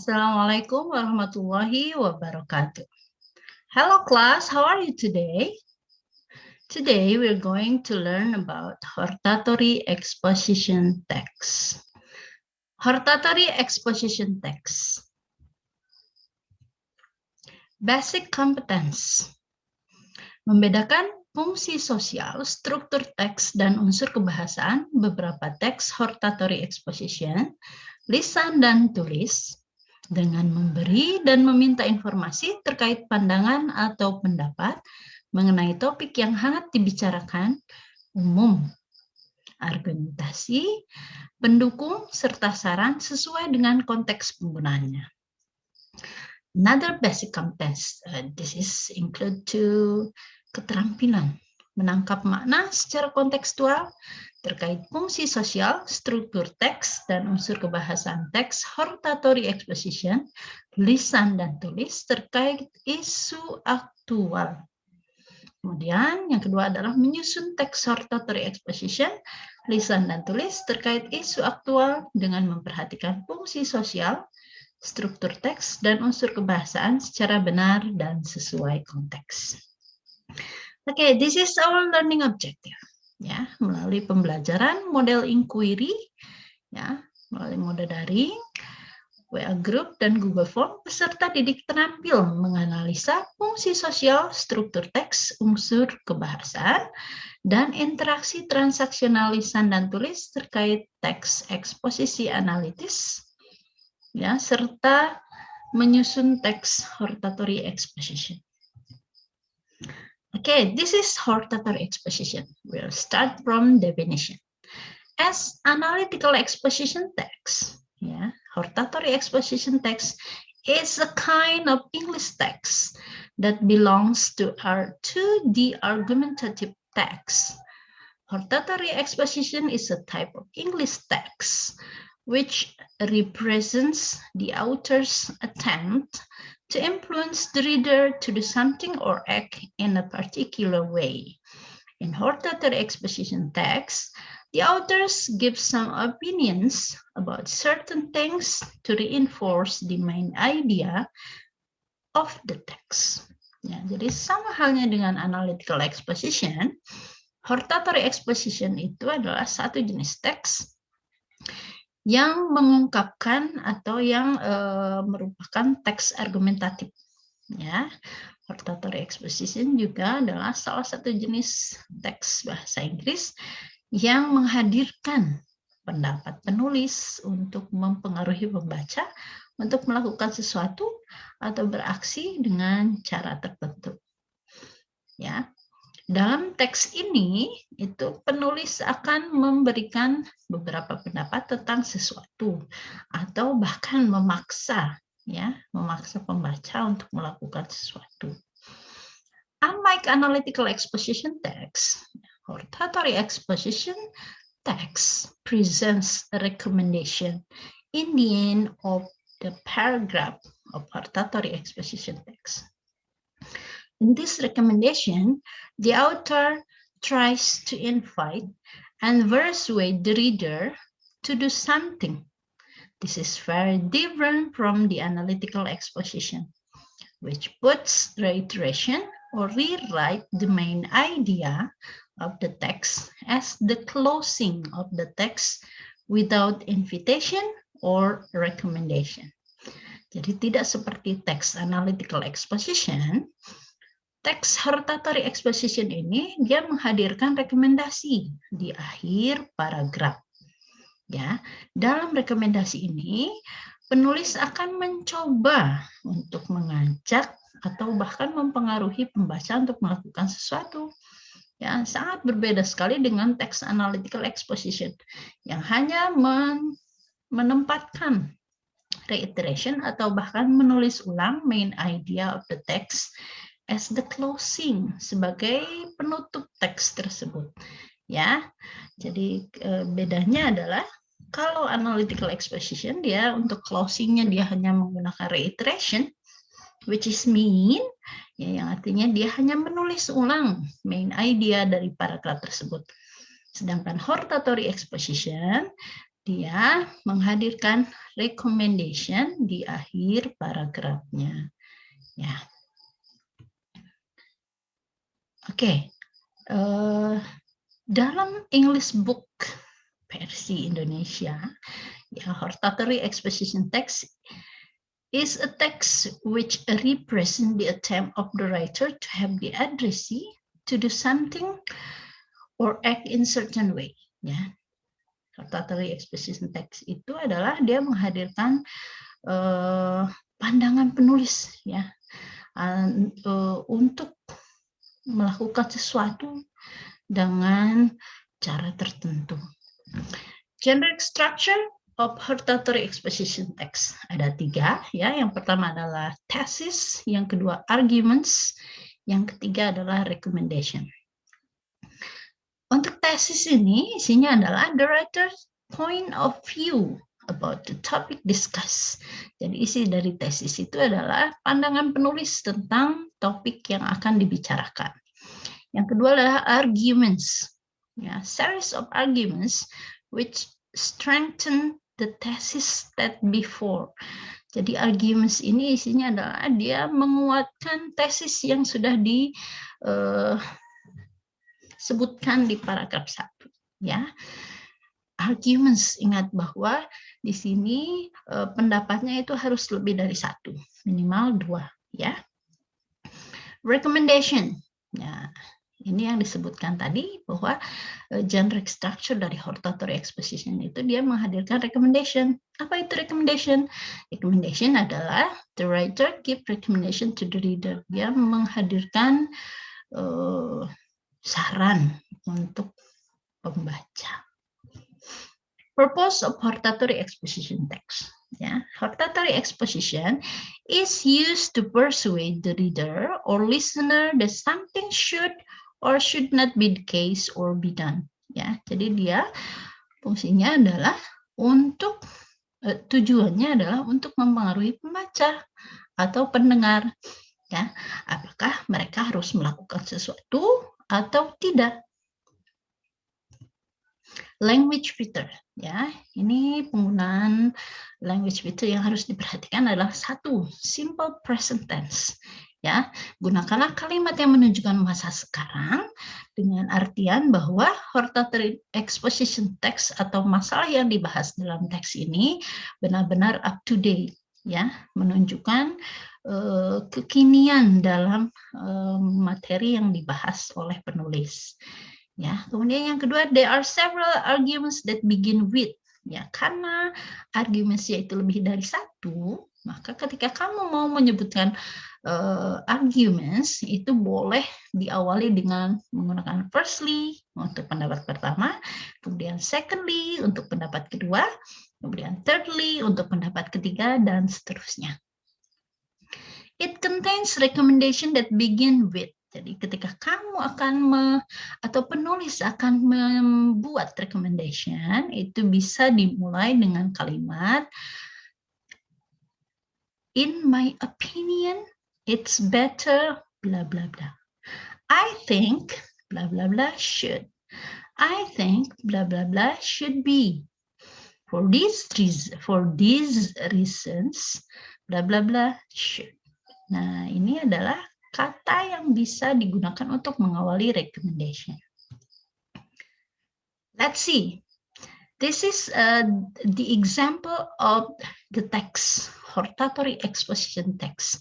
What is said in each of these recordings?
Assalamualaikum warahmatullahi wabarakatuh. Hello class, how are you today? Today we're going to learn about hortatory exposition text. Hortatory exposition text. Basic competence. Membedakan fungsi sosial, struktur teks, dan unsur kebahasaan beberapa teks hortatory exposition, lisan dan tulis, dengan memberi dan meminta informasi terkait pandangan atau pendapat mengenai topik yang hangat dibicarakan, umum, argumentasi, pendukung, serta saran sesuai dengan konteks penggunaannya. Another basic competence, this is include to keterampilan menangkap makna secara kontekstual terkait fungsi sosial, struktur teks, dan unsur kebahasaan teks hortatory exposition, lisan dan tulis terkait isu aktual. Kemudian yang kedua adalah menyusun teks hortatory exposition, lisan dan tulis terkait isu aktual dengan memperhatikan fungsi sosial, struktur teks, dan unsur kebahasaan secara benar dan sesuai konteks. Okay, this is our learning objective. Ya, melalui pembelajaran model inquiry, ya, melalui mode daring, WA Group, dan Google Form, peserta didik terampil menganalisa fungsi sosial, struktur teks, unsur kebahasaan, dan interaksi transaksional lisan dan tulis terkait teks eksposisi analitis, ya, serta menyusun teks hortatory exposition. Okay, this is hortatory exposition. We'll start from definition. As analytical exposition text, yeah, hortatory exposition text is a kind of English text that belongs to the argumentative text. Hortatory exposition is a type of English text which represents the author's attempt to influence the reader to do something or act in a particular way. In hortatory exposition text, the authors give some opinions about certain things to reinforce the main idea of the text. Ya, jadi sama halnya dengan analytical exposition, hortatory exposition itu adalah satu jenis teks yang mengungkapkan atau yang merupakan teks argumentatif. Ya, hortatory exposition juga adalah salah satu jenis teks bahasa Inggris yang menghadirkan pendapat penulis untuk mempengaruhi pembaca untuk melakukan sesuatu atau beraksi dengan cara tertentu. Ya. Dalam teks ini, itu penulis akan memberikan beberapa pendapat tentang sesuatu atau bahkan memaksa pembaca untuk melakukan sesuatu. Unlike analytical exposition text, hortatory exposition text presents a recommendation in the end of the paragraph of hortatory exposition text. In this recommendation, the author tries to invite and persuade the reader to do something. This is very different from the analytical exposition, which puts reiteration or rewrite the main idea of the text as the closing of the text without invitation or recommendation. Jadi tidak seperti teks analytical exposition, teks hortatory exposition ini dia menghadirkan rekomendasi di akhir paragraf. Ya, dalam rekomendasi ini penulis akan mencoba untuk mengajak atau bahkan mempengaruhi pembaca untuk melakukan sesuatu. Ya, sangat berbeda sekali dengan teks analytical exposition yang hanya menempatkan reiteration atau bahkan menulis ulang main idea of the text as the closing, sebagai penutup teks tersebut. Ya, jadi bedanya adalah kalau analytical exposition dia untuk closingnya dia hanya menggunakan reiteration, which is mean, ya, yang artinya dia hanya menulis ulang main idea dari paragraf tersebut. Sedangkan hortatory exposition dia menghadirkan recommendation di akhir paragrafnya. Ya. Oke. Dalam English book versi Indonesia, ya, hortatory exposition text is a text which represents the attempt of the writer to have the addressee to do something or act in certain way. Ya, hortatory exposition text itu adalah dia menghadirkan pandangan penulis, ya, untuk melakukan sesuatu dengan cara tertentu. Generic structure of hortatory exposition text ada 3, ya. Yang pertama adalah thesis, yang kedua arguments, yang ketiga adalah recommendation. Untuk tesis ini isinya adalah the writer's point of view about the topic discussed. Jadi isi dari tesis itu adalah pandangan penulis tentang topik yang akan dibicarakan. Yang kedua adalah arguments, ya, series of arguments which strengthen the thesis that before. Jadi arguments ini isinya adalah dia menguatkan tesis yang sudah disebutkan di paragraf 1. Ya, arguments, ingat bahwa di sini pendapatnya itu harus lebih dari 1, minimal 2. Ya, recommendation. Ya, ini yang disebutkan tadi bahwa generic structure dari hortatory exposition itu dia menghadirkan recommendation. Apa itu recommendation? Recommendation adalah the writer give recommendation to the reader. Dia menghadirkan saran untuk pembaca. Purpose of hortatory exposition text. Ya, hortatory exposition is used to persuade the reader or listener that something should or should not be the case or be done. Ya, jadi dia fungsinya adalah untuk tujuannya adalah untuk mempengaruhi pembaca atau pendengar. Ya, apakah mereka harus melakukan sesuatu atau tidak. Language filter, ya, ini penggunaan language filter yang harus diperhatikan adalah 1, simple present tense. Ya, gunakanlah kalimat yang menunjukkan masa sekarang dengan artian bahwa hortatory exposition text atau masalah yang dibahas dalam teks ini benar-benar up to date, ya, menunjukkan kekinian dalam materi yang dibahas oleh penulis. Ya, kemudian yang kedua, there are several arguments that begin with. Ya, karena argumentsnya itu lebih dari 1, maka ketika kamu mau menyebutkan arguments itu boleh diawali dengan menggunakan firstly untuk pendapat pertama, kemudian secondly untuk pendapat kedua, kemudian thirdly untuk pendapat ketiga, dan seterusnya. It contains recommendation that begin with. Jadi ketika kamu akan atau penulis akan membuat recommendation, itu bisa dimulai dengan kalimat in my opinion it's better bla bla bla. I think bla bla bla should. I think bla bla bla should be. For these reasons bla bla bla should. Nah, ini adalah kata yang bisa digunakan untuk mengawali recommendation. Let's see. This is the example of the text, hortatory exposition text.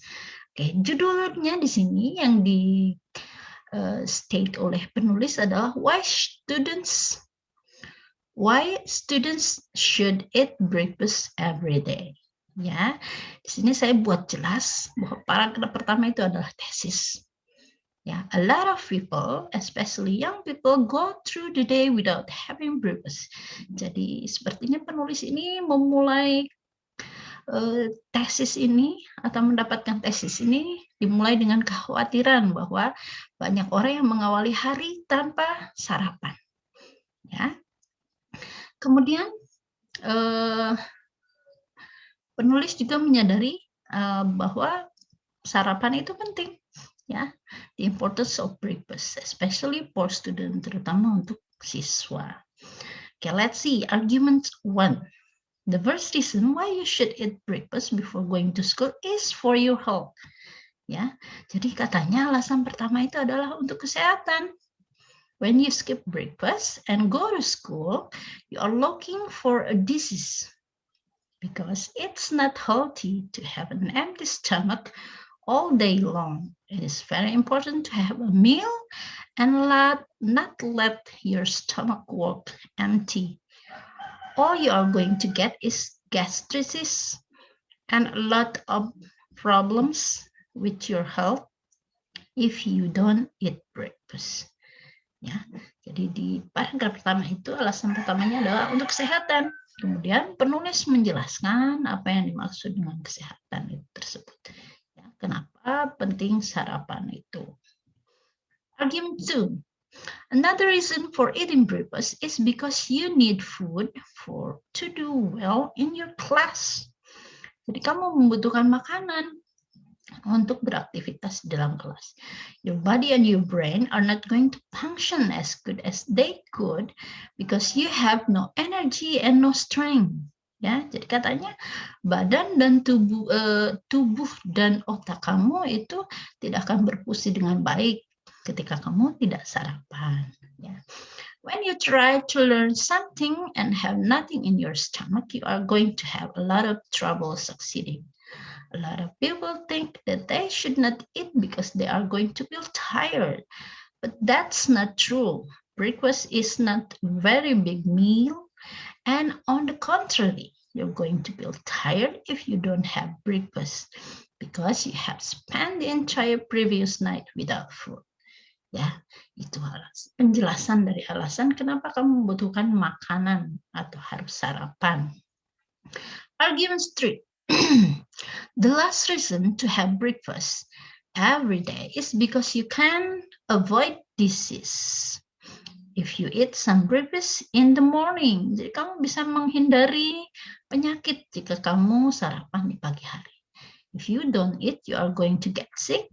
Oke, judulnya di sini yang di state oleh penulis adalah why students should eat breakfast every day. Ya, di sini saya buat jelas bahwa paragraf pertama itu adalah tesis. Ya, a lot of people, especially young people, go through the day without having breakfast. Jadi sepertinya penulis ini memulai tesis ini atau mendapatkan tesis ini dimulai dengan kekhawatiran bahwa banyak orang yang mengawali hari tanpa sarapan. Ya, kemudian penulis juga menyadari bahwa sarapan itu penting, ya, the importance of breakfast, especially for student, terutama untuk siswa. Okay, let's see. Argument 1. The first reason why you should eat breakfast before going to school is for your health. Ya, jadi katanya alasan pertama itu adalah untuk kesehatan. When you skip breakfast and go to school, you are looking for a disease because it's not healthy to have an empty stomach all day long. It is very important to have a meal and not let your stomach work empty. All you are going to get is gastritis and a lot of problems with your health if you don't eat breakfast. Ya, jadi di paragraf pertama itu alasan pertamanya adalah untuk kesehatan. Kemudian penulis menjelaskan apa yang dimaksud dengan kesehatan itu tersebut. Ya, kenapa penting sarapan itu? Argument 2. Another reason for eating breakfast is because you need food to do well in your class. Jadi kamu membutuhkan makanan untuk beraktivitas dalam kelas. Your body and your brain are not going to function as good as they could because you have no energy and no strength. Ya, jadi katanya badan dan tubuh dan otak kamu itu tidak akan berfungsi dengan baik ketika kamu tidak sarapan. Ya. When you try to learn something and have nothing in your stomach, you are going to have a lot of trouble succeeding. A lot of people think that they should not eat because they are going to feel tired. But that's not true. Breakfast is not a very big meal. And on the contrary, you're going to feel tired if you don't have breakfast because you have spent the entire previous night without food. Ya, itu penjelasan dari alasan kenapa kamu membutuhkan makanan atau harus sarapan. Argument 3. The last reason to have breakfast every day is because you can avoid disease. If you eat some breakfast in the morning, jadi kamu bisa menghindari penyakit jika kamu sarapan di pagi hari. If you don't eat, you are going to get sick,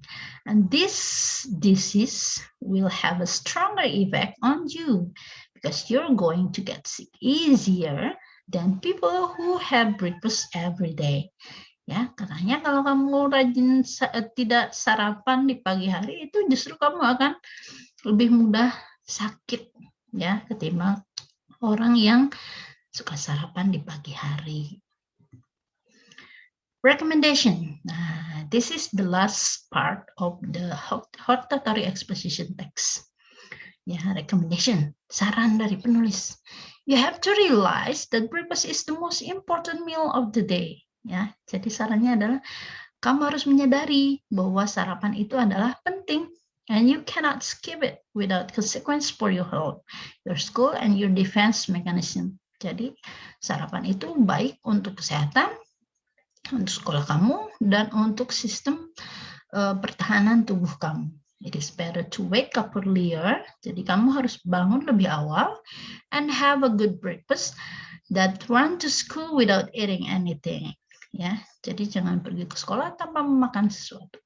and this disease will have a stronger effect on you because you're going to get sick easier than people who have breakfast every day. Ya, katanya kalau kamu rajin tidak sarapan di pagi hari itu justru kamu akan lebih mudah sakit ya ketimbang orang yang suka sarapan di pagi hari. Recommendation. Nah, this is the last part of the hortatory exposition text. Ya, recommendation, saran dari penulis. You have to realize that breakfast is the most important meal of the day. Ya, jadi sarannya adalah kamu harus menyadari bahwa sarapan itu adalah penting, and you cannot skip it without consequence for your health, your school, and your defense mechanism. Jadi sarapan itu baik untuk kesehatan, untuk sekolah kamu, dan untuk sistem pertahanan tubuh kamu. It is better to wake up earlier. Jadi kamu harus bangun lebih awal and have a good breakfast than run to school without eating anything. Ya, jadi jangan pergi ke sekolah tanpa memakan sesuatu.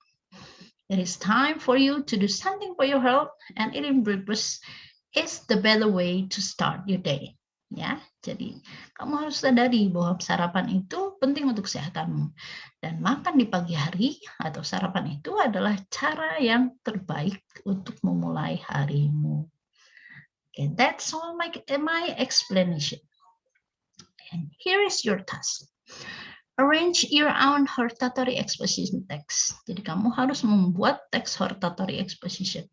It is time for you to do something for your health, and eating breakfast is the better way to start your day. Ya, jadi kamu harus sadari bahwa sarapan itu penting untuk kesehatanmu, dan makan di pagi hari atau sarapan itu adalah cara yang terbaik untuk memulai harimu. Okay, that's all my explanation. And here is your task. Arrange your own hortatory exposition text. Jadi kamu harus membuat teks hortatory exposition.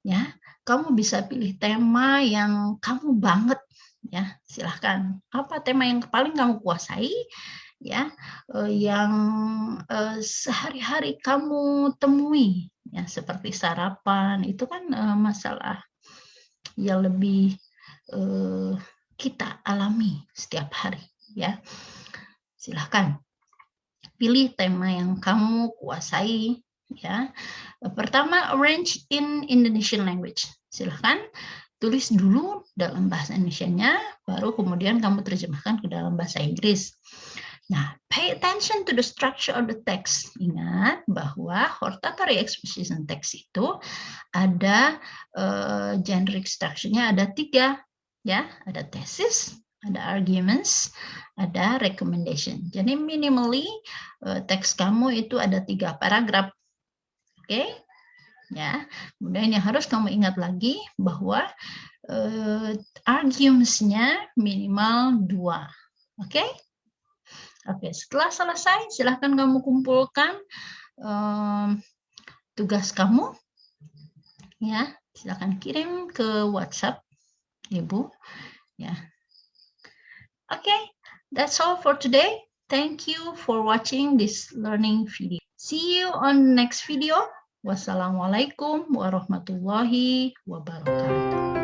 Ya, kamu bisa pilih tema yang kamu banget. Ya, silahkan. Apa tema yang paling kamu kuasai? Ya, yang sehari-hari kamu temui. Ya, seperti sarapan itu kan masalah yang lebih kita alami setiap hari. Ya. Silahkan pilih tema yang kamu kuasai. Ya, pertama, arrange in Indonesian language. Silahkan tulis dulu dalam bahasa Indonesianya, baru kemudian kamu terjemahkan ke dalam bahasa Inggris. Nah, pay attention to the structure of the text. Ingat bahwa hortatory exposition text itu ada generic structure-nya ada 3. Ya, ada thesis, ada arguments, ada recommendation. Jadi minimally teks kamu itu ada 3 paragraf. Oke? Ya. Kemudian yang harus kamu ingat lagi bahwa arguments-nya minimal 2. Oke? Oke, setelah selesai silahkan kamu kumpulkan tugas kamu. Ya, silahkan kirim ke WhatsApp Ibu. Ya. Okay, that's all for today. Thank you for watching this learning video. See you on next video. Wassalamualaikum warahmatullahi wabarakatuh.